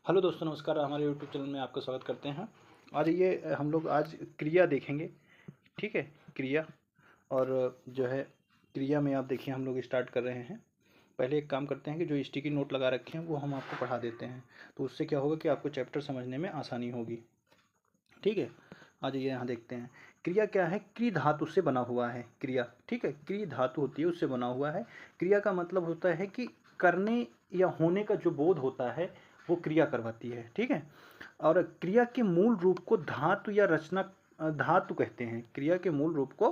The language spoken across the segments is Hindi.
हेलो दोस्तों, नमस्कार। हमारे यूट्यूब चैनल में आपका स्वागत करते हैं। और ये हम लोग आज क्रिया देखेंगे। ठीक है, क्रिया। और जो है क्रिया में आप देखिए हम लोग स्टार्ट कर रहे हैं। पहले एक काम करते हैं कि जो स्टिकी नोट लगा रखे हैं वो हम आपको पढ़ा देते हैं, तो उससे क्या होगा कि आपको चैप्टर समझने में आसानी होगी। ठीक है, आज ये यहाँ देखते हैं। क्रिया क्या है? क्रि धातु से बना हुआ है क्रिया। ठीक है, क्रि धातु होती है उससे बना हुआ है। क्रिया का मतलब होता है कि करने या होने का जो बोध होता है वो क्रिया करवाती है। ठीक है, और क्रिया के मूल रूप को धातु या रचना धातु कहते हैं। क्रिया के मूल रूप को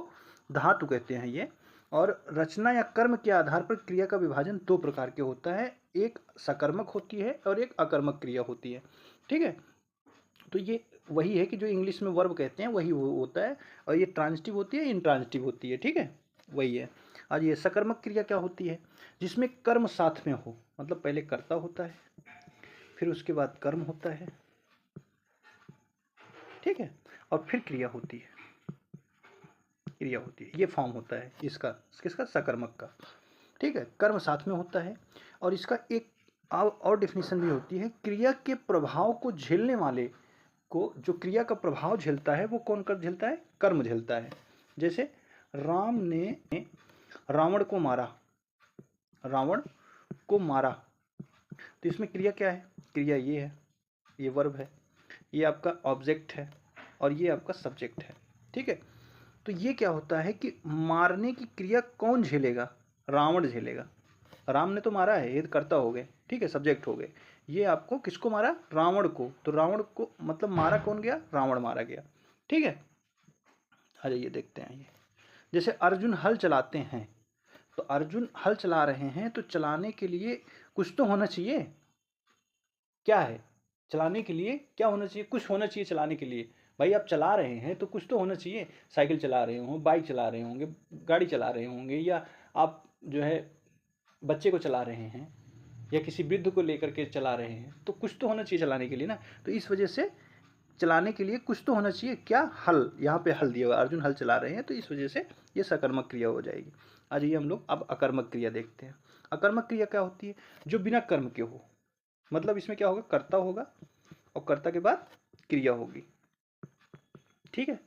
धातु कहते हैं ये। और रचना या कर्म के आधार पर क्रिया का विभाजन दो प्रकार के होता है, एक सकर्मक होती है और एक अकर्मक क्रिया होती है। ठीक है, तो ये वही है कि जो इंग्लिश में वर्ब कहते हैं वही वो होता है, और ये ट्रांजिटिव होती है, इंट्रांजिटिव होती है। ठीक है, वही है। आज ये सकर्मक क्रिया क्या होती है? जिसमें कर्म साथ में हो, मतलब पहले कर्ता होता है, फिर उसके बाद कर्म होता है। ठीक है, और फिर क्रिया होती है। क्रिया होती है, ये फॉर्म होता है इसका, किसका? सकर्मक का। ठीक है, कर्म साथ में होता है। और इसका एक और डेफिनेशन भी होती है, क्रिया के प्रभाव को झेलने वाले को, जो क्रिया का प्रभाव झेलता है वो कौन कर झेलता है? कर्म झेलता है। जैसे राम ने रावण को मारा, रावण को मारा, तो इसमें क्रिया क्या है? क्रिया ये है, ये वर्ब है, ये आपका ऑब्जेक्ट है और ये आपका सब्जेक्ट है। ठीक है, तो ये क्या होता है कि मारने की क्रिया कौन झेलेगा? रावण झेलेगा। राम ने तो मारा है, ये कर्ता हो गए। ठीक है, सब्जेक्ट हो गए। ये आपको किसको मारा? रावण को। तो रावण को मतलब मारा कौन गया? रावण मारा गया। ठीक है, आ जाइए देखते हैं। ये जैसे अर्जुन हल चलाते हैं, तो अर्जुन हल चला रहे हैं, तो चलाने के लिए कुछ तो होना चाहिए। क्या है? चलाने के लिए क्या होना चाहिए? कुछ होना चाहिए चलाने के लिए। भाई आप चला रहे हैं तो कुछ तो होना चाहिए। साइकिल चला रहे हों, बाइक चला रहे होंगे, गाड़ी चला रहे होंगे, या आप जो है बच्चे को चला रहे हैं, या किसी वृद्ध को लेकर के चला रहे हैं, तो कुछ तो होना चाहिए चलाने के लिए ना। तो इस वजह से चलाने के लिए कुछ तो होना चाहिए। क्या? हल। यहाँ पे हल दिया हुआ, अर्जुन हल चला रहे हैं, तो इस वजह से ये सकर्मक क्रिया हो जाएगी। आज ये हम लोग अब अकर्मक क्रिया देखते हैं। अकर्मक क्रिया क्या होती है? जो बिना कर्म के हो, मतलब इसमें क्या होगा? कर्ता होगा और कर्ता के बाद क्रिया होगी। ठीक है,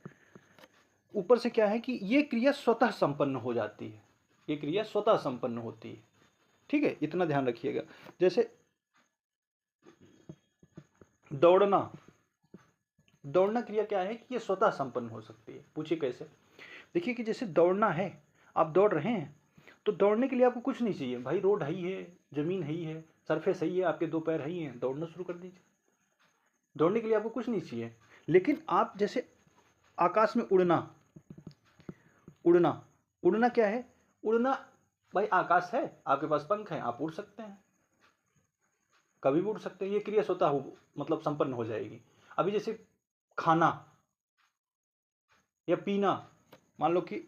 ऊपर से क्या है कि ये क्रिया स्वतः संपन्न हो जाती है। ये क्रिया स्वतः संपन्न होती है। ठीक है, इतना ध्यान रखिएगा। जैसे दौड़ना, दौड़ना क्रिया क्या है कि ये स्वतः संपन्न हो सकती है। पूछिए कैसे? देखिए कि जैसे दौड़ना है, आप दौड़ रहे हैं, तो दौड़ने के लिए आपको कुछ नहीं चाहिए। भाई रोड है ही है, जमीन है ही है, सरफेस है ही है, आपके दो पैर है ही हैं, दौड़ना शुरू कर दीजिए। दौड़ने के लिए आपको कुछ नहीं चाहिए। लेकिन आप जैसे आकाश में उड़ना, उड़ना, उड़ना क्या है? उड़ना, भाई आकाश है, आपके पास पंख है, आप उड़ सकते हैं, कभी भी उड़ सकते हैं। ये क्रिया स्वतः हो, मतलब संपन्न हो जाएगी। अभी जैसे खाना या पीना, मान लो कि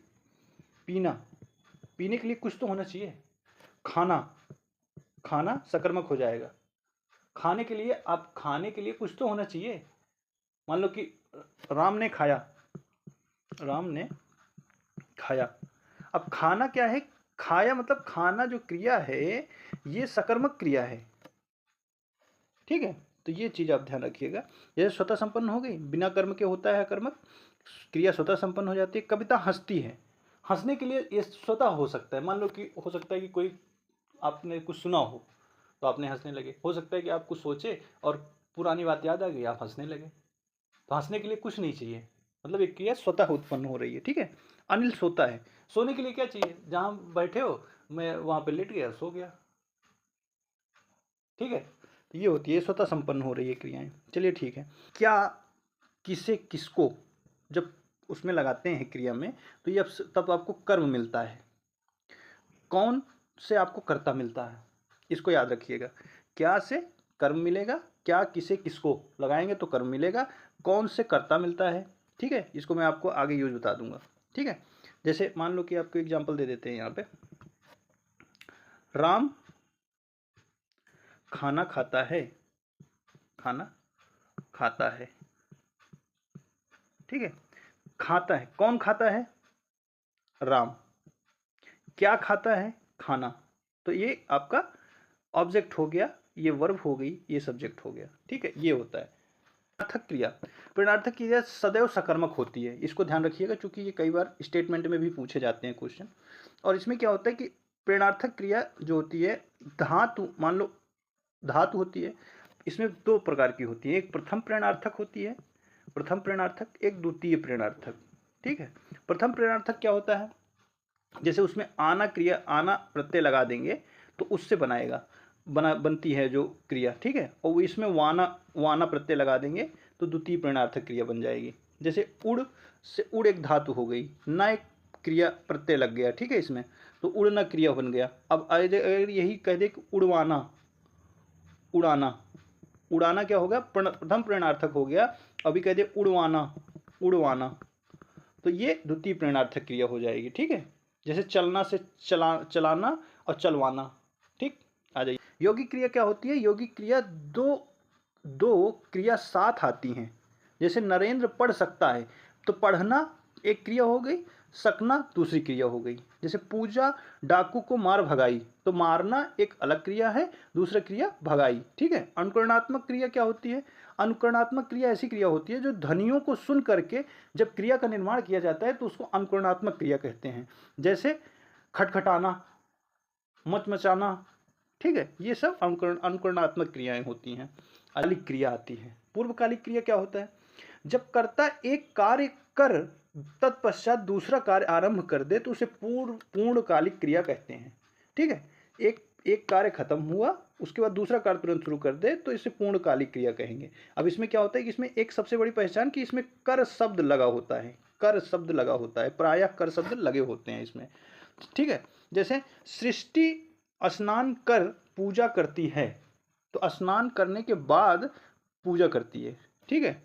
पीना, पीने के लिए कुछ तो होना चाहिए। खाना, खाना सकर्मक हो जाएगा। खाने के लिए, आप खाने के लिए कुछ तो होना चाहिए। मान लो कि राम ने खाया, राम ने खाया। अब खाना क्या है? खाया मतलब खाना जो क्रिया है ये सकर्मक क्रिया है। ठीक है, तो ये चीज आप ध्यान रखिएगा। जैसे स्वतः संपन्न हो गई, बिना कर्म के होता है कर्मक क्रिया, स्वतः संपन्न हो जाती है। कविता हंसती है, हंसने के लिए ये स्वतः हो सकता है। मान लो कि हो सकता है कि कोई, आपने कुछ सुना हो तो आपने हंसने लगे। हो सकता है कि आप कुछ सोचे और पुरानी बात याद आ गई, आप हंसने लगे। तो हंसने के लिए कुछ नहीं चाहिए, मतलब एक क्रिया स्वतः उत्पन्न हो रही है। ठीक है, अनिल सोता है, सोने के लिए क्या चाहिए? जहां बैठे हो, मैं वहां पे लेट गया, सो गया। ठीक है, तो ये होती है, स्वतः संपन्न हो रही है क्रियाएं। चलिए ठीक है। क्या, किसे, किसको जब उसमें लगाते हैं क्रिया में, तो ये तब आपको कर्म मिलता है। कौन से आपको कर्ता मिलता है, इसको याद रखिएगा। क्या से कर्म मिलेगा, क्या, किसे, किसको लगाएंगे तो कर्म मिलेगा, कौन से कर्ता मिलता है। ठीक है, इसको मैं आपको आगे यूज बता दूंगा। ठीक है, जैसे मान लो कि आपको एग्जांपल दे देते हैं यहाँ पे, राम खाना खाता है, खाना खाता है। ठीक है, खाता है, कौन खाता है? राम। क्या खाता है? खाना। तो ये आपका ऑब्जेक्ट हो गया ये वर्ब हो गई, ये सब्जेक्ट हो गया। ठीक है, ये होता है प्रेरणार्थक क्रिया। प्रेरणार्थक क्रिया सदैव सकर्मक होती है, इसको ध्यान रखिएगा, क्योंकि ये कई बार स्टेटमेंट में भी पूछे जाते हैं क्वेश्चन। और इसमें क्या होता है कि प्रेरणार्थक क्रिया जो होती है, धातु, मान लो धातु होती है, इसमें दो प्रकार की होती है, एक प्रथम प्रेरणार्थक होती है, प्रथम प्रेरणार्थक, एक द्वितीय प्रेरणार्थक। ठीक है, प्रथम प्रेरणार्थक क्या होता है, जैसे उसमें आना क्रिया, आना प्रत्यय लगा देंगे तो उससे बनती है जो क्रिया। ठीक है, और इसमें वाना प्रत्यय लगा देंगे तो द्वितीय प्रेरणार्थक क्रिया बन जाएगी। जैसे उड़ से उड़ एक धातु हो गई, ना एक क्रिया प्रत्यय लग गया। ठीक है, इसमें तो उड़ना क्रिया बन गया। अब अगर यही कह दे कि उड़वाना, उड़ाना, उड़ाना क्या होगा, प्रथम प्रेरणार्थक हो गया। अभी कह दे उड़वाना, उड़वाना, तो ये द्वितीय प्रेरणार्थक क्रिया हो जाएगी। ठीक है, जैसे चलना से चलाना और चलवाना। ठीक, आ जाइए। यौगिक क्रिया क्या होती है, यौगिक क्रिया दो क्रिया साथ आती हैं। जैसे नरेंद्र पढ़ सकता है, तो पढ़ना एक क्रिया हो गई, सकना दूसरी क्रिया हो गई। जैसे पूजा डाकू को मार भगाई, तो मारना एक अलग क्रिया है, दूसरा क्रिया भगाई। ठीक है, अनुकरणात्मक क्रिया क्या होती है, अनुकरणात्मक क्रिया ऐसी क्रिया होती है जो ध्वनियों को सुन करके जब क्रिया का निर्माण किया जाता है तो उसको अनुकरणात्मक क्रिया कहते हैं। जैसे खटखटाना, मचमचाना। ठीक है, ये सब अनुकरणात्मक क्रियाएं होती हैं। कालिक क्रिया आती है। पूर्वकालिक क्रिया क्या होता है, जब कर्ता एक कार्य कर तत्पश्चात दूसरा कार्य आरंभ कर दे तो उसे पूर्णकालिक क्रिया कहते हैं। ठीक है, एक कार्य खत्म हुआ, उसके बाद दूसरा कार्य तुरंत शुरू कर दे तो इसे पूर्णकालिक क्रिया कहेंगे। अब इसमें क्या होता है कि इसमें एक सबसे बड़ी पहचान कि इसमें कर शब्द लगा होता है, कर शब्द लगा होता है, प्रायः कर शब्द लगे होते हैं इसमें। ठीक है, जैसे सृष्टि स्नान कर पूजा करती है, तो स्नान करने के बाद पूजा करती है। ठीक है,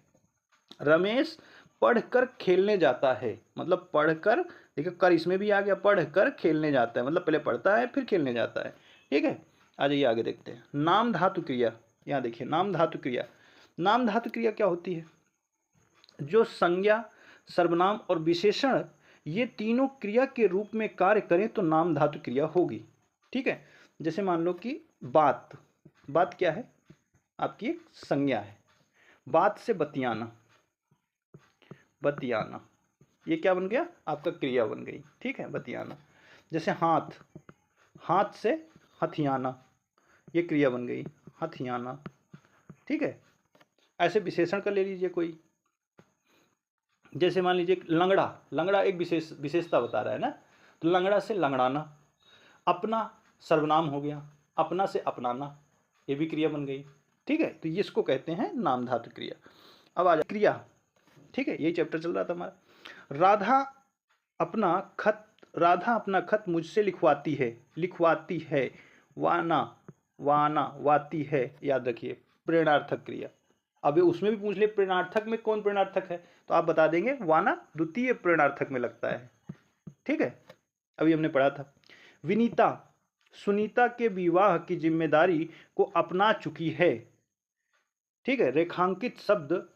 रमेश पढ़कर खेलने जाता है, मतलब पढ़कर, देखिए कर इसमें भी आ गया, पढ़कर खेलने जाता है, मतलब पहले पढ़ता है फिर खेलने जाता है। ठीक है, आ जाइए आगे देखते हैं। नाम धातु क्रिया, यहाँ देखिए नाम धातु क्रिया। नाम धातु क्रिया क्या होती है, जो संज्ञा, सर्वनाम और विशेषण ये तीनों क्रिया के रूप में कार्य करें तो नाम धातु क्रिया होगी। ठीक है, जैसे मान लो कि बात, बात क्या है, आपकी एक संज्ञा है, बात से बतियाना, बतियाना, ये क्या बन गया, आपका क्रिया बन गई। ठीक है, बतियाना। जैसे हाथ, हाथ से हथियाना, ये क्रिया बन गई, हथियाना। ठीक है, ऐसे विशेषण का ले लीजिए कोई, जैसे मान लीजिए लंगड़ा, लंगड़ा एक विशेषता बता रहा है ना, तो लंगड़ा से लंगड़ाना। अपना सर्वनाम हो गया, अपना से अपनाना, ये भी क्रिया बन गई। ठीक है, तो इसको कहते हैं नाम धातु क्रिया। अब आ जाए क्रिया। ठीक है, यही चैप्टर चल रहा था हमारा। राधा अपना खत मुझसे लिखवाती है, वाना, वाती है, याद रखिए प्रेरणार्थक क्रिया। अब उसमें भी पूछ ले प्रेरणार्थक में कौन प्रेरणार्थक है, तो आप बता देंगे वाना द्वितीय प्रेरणार्थक में लगता है। ठीक है, अभी हमने पढ़ा था। विनीता सुनीता के विवाह की जिम्मेदारी को अपना चुकी है। ठीक है, रेखांकित शब्द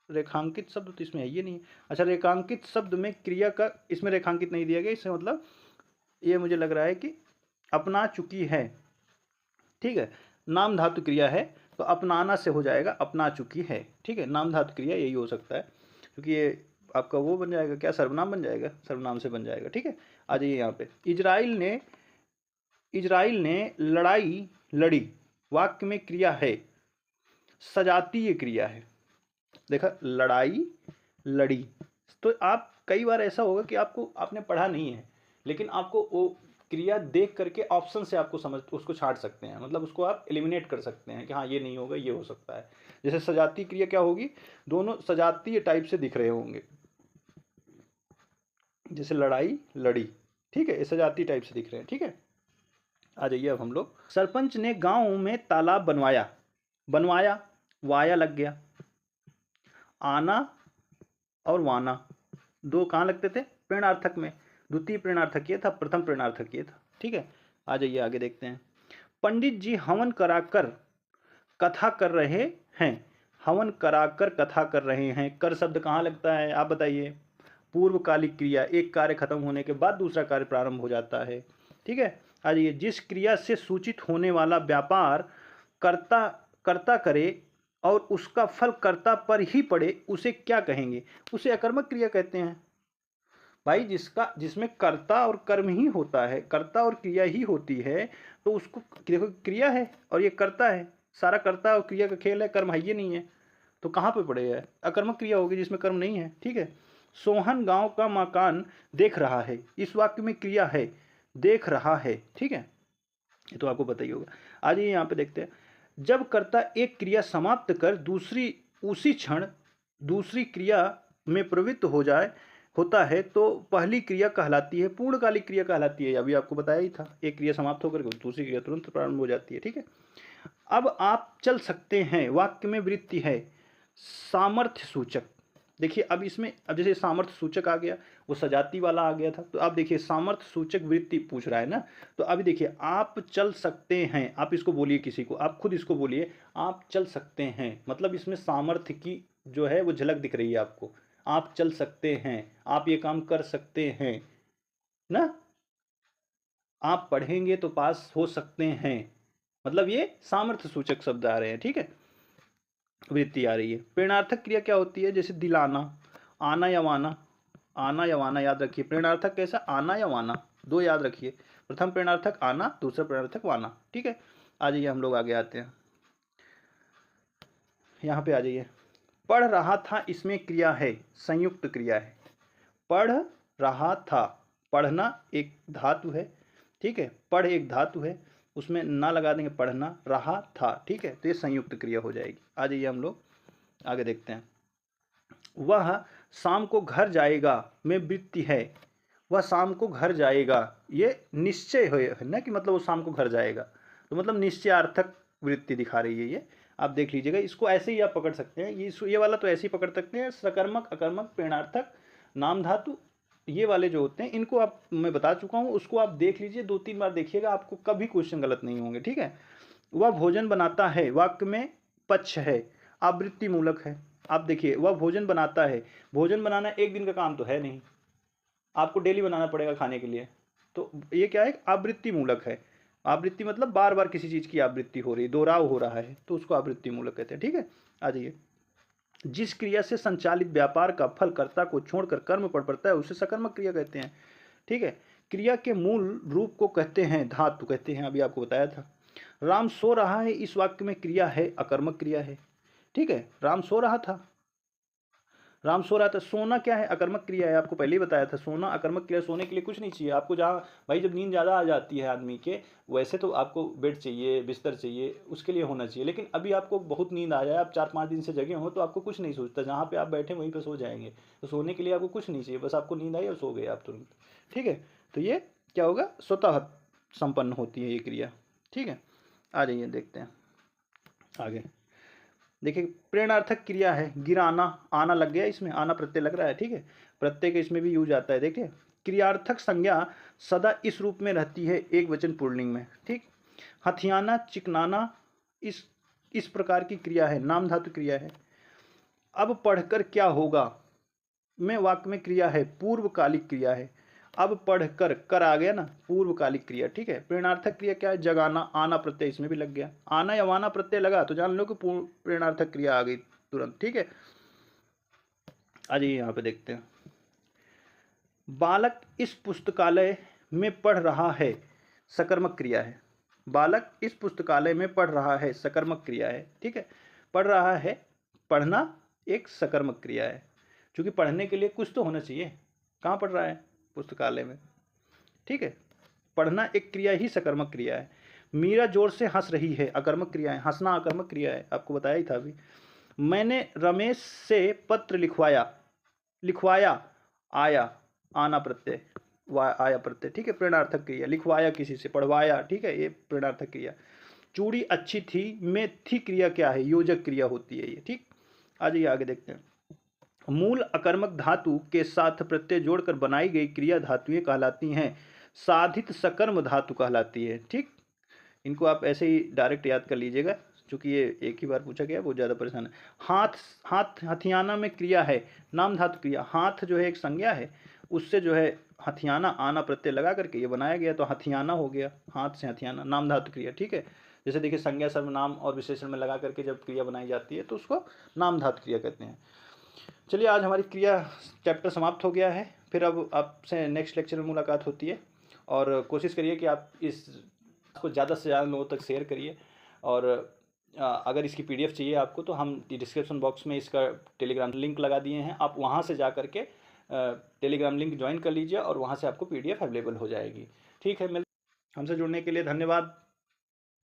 तो इसमें है ये नहीं। अच्छा, रेखांकित शब्द में क्रिया का, इसमें रेखांकित नहीं दिया गया, इससे मतलब ये मुझे लग रहा है कि अपना चुकी है। ठीक है, नाम धातु क्रिया है तो अपनाना से हो जाएगा अपना चुकी है। ठीक है, नाम धातु क्रिया यही हो सकता है, क्योंकि ये आपका वो बन जाएगा, क्या सर्वनाम बन जाएगा, सर्वनाम से बन जाएगा। ठीक है, आ जाइए यहाँ पे। इजराइल ने लड़ाई लड़ी, वाक्य में क्रिया है, सजातीय क्रिया है। देखा, लड़ाई लड़ी, तो आप कई बार ऐसा होगा कि आपने पढ़ा नहीं है, लेकिन आपको वो क्रिया देख करके ऑप्शन से आपको उसको छांट सकते हैं, मतलब उसको आप एलिमिनेट कर सकते हैं कि हाँ ये नहीं होगा, ये हो सकता है। जैसे सजातीय क्रिया क्या होगी, दोनों सजातीय टाइप से दिख रहे होंगे, जैसे लड़ाई लड़ी। ठीक है, ये सजातीय टाइप से दिख रहे हैं। ठीक है, आ जाइए अब हम लोग। सरपंच ने गांव में तालाब बनवाया, वाया लग गया। आना और वाना दो कहाँ लगते थे, प्रेरणार्थक में। द्वितीय प्रेरणार्थक ये था, प्रथम प्रेरणार्थक ये था। ठीक है, आ जाइए आगे देखते हैं। पंडित जी हवन कराकर कथा कर रहे हैं, हवन कराकर कथा कर रहे हैं, कर शब्द कहाँ लगता है, आप बताइए। पूर्वकालिक क्रिया, एक कार्य खत्म होने के बाद दूसरा कार्य प्रारंभ हो जाता है। ठीक है, आ जाइए। जिस क्रिया से सूचित होने वाला व्यापार कर्ता कर्ता करे और उसका फल कर्ता पर ही पड़े, उसे क्या कहेंगे? उसे अकर्मक क्रिया कहते हैं। भाई जिसमें कर्ता और कर्म ही होता है, कर्ता और क्रिया ही होती है, तो उसको देखो क्रिया है और ये कर्ता है, सारा कर्ता और क्रिया का खेल है, कर्म है ये नहीं है, तो कहाँ पे पड़ेगा? अकर्मक क्रिया होगी जिसमें कर्म नहीं है। ठीक है। सोहन गांव का मकान देख रहा है, इस वाक्य में क्रिया है देख रहा है। ठीक है, ये तो आपको पता ही होगा। आज ये यहाँ पे देखते हैं, जब कर्ता एक क्रिया समाप्त कर उसी क्षण दूसरी क्रिया में प्रवृत्त होता है तो पहली क्रिया कहलाती है पूर्णकालिक क्रिया कहलाती है। अभी आपको बताया ही था, एक क्रिया समाप्त होकर दूसरी क्रिया तुरंत प्रारंभ हो जाती है। ठीक है। अब आप चल सकते हैं, वाक्य में वृत्ति है सामर्थ्य सूचक। देखिए अब इसमें, अब जैसे सामर्थ्य सूचक आ गया, वो सजाती वाला आ गया था, तो अब देखिए सामर्थ्य सूचक वृत्ति पूछ रहा है ना, तो अभी देखिए आप चल सकते हैं, आप इसको बोलिए किसी को, आप खुद इसको बोलिए आप चल सकते हैं, मतलब इसमें सामर्थ्य की जो है वो झलक दिख रही है आपको। आप चल सकते हैं, आप ये काम कर सकते हैं ना, आप पढ़ेंगे तो पास हो सकते हैं, मतलब ये सामर्थ्य सूचक शब्द आ रहे हैं। ठीक है, वृत्ति आ रही है। प्रेरणार्थक क्रिया क्या होती है? जैसे दिलाना, आना या वाना। आना या वाना याद रखिए। प्रेरणार्थक कैसा? आना या वाना, दो याद रखिए। प्रथम प्रेरणार्थक आना, दूसरा प्रेरणार्थक वाना। ठीक है, आ जाइए हम लोग आगे आते हैं, यहाँ पे आ जाइए। पढ़ रहा था, इसमें क्रिया है, संयुक्त क्रिया है। पढ़ रहा था, पढ़ना एक धातु है। ठीक है, पढ़ एक धातु है, उसमें ना लगा देंगे, पढ़ना रहा था। ठीक है, तो ये संयुक्त क्रिया हो जाएगी। आ जाइए हम लोग आगे देखते हैं। वह शाम को घर जाएगा में वृत्ति है, वह शाम को घर जाएगा, ये निश्चय है ना, कि मतलब वो शाम को घर जाएगा, तो मतलब निश्चयार्थक वृत्ति दिखा रही है ये। आप देख लीजिएगा, इसको ऐसे ही आप पकड़ सकते हैं, ये वाला तो ऐसे ही पकड़ सकते हैं। सकर्मक, अकर्मक, प्रेरणार्थक, नाम धातु, ये वाले जो होते हैं इनको आप, मैं बता चुका हूँ, उसको आप देख लीजिए, 2-3 बार देखिएगा, आपको कभी क्वेश्चन गलत नहीं होंगे। ठीक है। वह भोजन बनाता है, वाक्य में पक्ष है, आवृत्ति मूलक है। आप देखिए, वह भोजन बनाता है, भोजन बनाना एक दिन का काम तो है नहीं, आपको डेली बनाना पड़ेगा खाने के लिए, तो ये क्या है? आवृत्ति मूलक है। आवृत्ति मतलब बार बार किसी चीज़ की आवृत्ति हो रही है, दोहराव हो रहा है, तो उसको आवृत्ति मूलक कहते हैं। ठीक है, आ जाइए। जिस क्रिया से संचालित व्यापार का फल कर्ता को छोड़कर कर्म पर पड़ता है उसे सकर्मक क्रिया कहते हैं। ठीक है, क्रिया के मूल रूप को कहते हैं धातु कहते हैं, अभी आपको बताया था। राम सो रहा है, इस वाक्य में क्रिया है, अकर्मक क्रिया है। ठीक है, राम सो रहा था, राम सो रहा था। सोना क्या है? अकर्मक क्रिया है, आपको पहले ही बताया था। सोना अकर्मक क्रिया, सोने के लिए कुछ नहीं चाहिए आपको। जहाँ भाई जब नींद ज़्यादा आ जाती है आदमी के, वैसे तो आपको बेड चाहिए, बिस्तर चाहिए, उसके लिए होना चाहिए, लेकिन अभी आपको बहुत नींद आ जाए, आप 4-5 दिन से जगे हो, तो आपको कुछ नहीं सोचता, जहाँ पे आप बैठे वहीं पर सो जाएंगे। तो सोने के लिए आपको कुछ नहीं चाहिए, बस आपको नींद आई और सो गए आप तुरंत। ठीक है, तो ये क्या होगा? स्वतः संपन्न होती है ये क्रिया। ठीक है, आ जाइए देखते हैं आगे। देखिए, प्रेरणार्थक क्रिया है, गिराना, आना लग गया इसमें, आना प्रत्यय लग रहा है। ठीक है, प्रत्यय का इसमें भी यूज आता है। देखिए, क्रियार्थक संज्ञा सदा इस रूप में रहती है, एक वचन पुल्लिंग में। ठीक, हथियाना, चिकनाना, इस प्रकार की क्रिया है, नाम धातु क्रिया है। अब पढ़कर क्या होगा में वाक्य में क्रिया है, पूर्वकालिक क्रिया है। अब पढ़कर, कर आ गया ना, पूर्वकालिक क्रिया। ठीक है, प्रेरणार्थक क्रिया क्या है? जगाना, आना प्रत्यय इसमें भी लग गया, आना या वाना प्रत्यय लगा तो जान लो कि प्रेरणार्थक क्रिया आ गई तुरंत। ठीक है, आ जाइए यहाँ पे देखते हैं। बालक इस पुस्तकालय में पढ़ रहा है, सकर्मक क्रिया है। बालक इस पुस्तकालय में पढ़ रहा है, सकर्मक क्रिया है। ठीक है, पढ़ रहा है, पढ़ना एक सकर्मक क्रिया है, क्योंकि पढ़ने के लिए कुछ तो होना चाहिए। कहाँ पढ़ रहा है? पुस्तकालय में। ठीक है, पढ़ना एक क्रिया ही सकर्मक क्रिया है। मीरा जोर से हंस रही है, अकर्मक क्रिया है, हंसना अकर्मक क्रिया है, आपको बताया ही था अभी। मैंने रमेश से पत्र लिखवाया, आया, आना प्रत्यय, आया प्रत्यय। ठीक है, प्रेरणार्थक क्रिया। लिखवाया किसी से, पढ़वाया। ठीक है, ये प्रेरणार्थक क्रिया। चूड़ी अच्छी थी में थी क्रिया क्या है? योजक क्रिया होती है ये। ठीक, आ जाइए आगे देखते हैं। मूल अकर्मक धातु के साथ प्रत्यय जोड़कर बनाई गई क्रिया धातुएं कहलाती हैं, साधित सकर्म धातु कहलाती है। ठीक, इनको आप ऐसे ही डायरेक्ट याद कर लीजिएगा, क्योंकि ये एक ही बार पूछा गया, बहुत ज़्यादा परेशान है। हाथ, हथियाना में क्रिया है, नाम धातु क्रिया। हाथ जो है एक संज्ञा है, उससे जो है हथियाना, आना प्रत्यय लगा करके ये बनाया गया, तो हथियाना हो गया, हाथ से हथियाना, नाम धातु क्रिया। ठीक है, जैसे देखिए संज्ञा सर्वनाम और विशेषण में लगा करके जब क्रिया बनाई जाती है तो उसको नाम धातु क्रिया कहते हैं। चलिए आज हमारी क्रिया चैप्टर समाप्त हो गया है। फिर अब आपसे नेक्स्ट लेक्चर में मुलाकात होती है, और कोशिश करिए कि आप इसको ज़्यादा से ज़्यादा लोगों तक शेयर करिए। और अगर इसकी पीडीएफ चाहिए आपको तो हम डिस्क्रिप्शन बॉक्स में इसका टेलीग्राम लिंक लगा दिए हैं, आप वहाँ से जा करके टेलीग्राम लिंक ज्वाइन कर लीजिए और वहाँ से आपको पीडीएफ अवेलेबल हो जाएगी। ठीक है, हमसे जुड़ने के लिए धन्यवाद।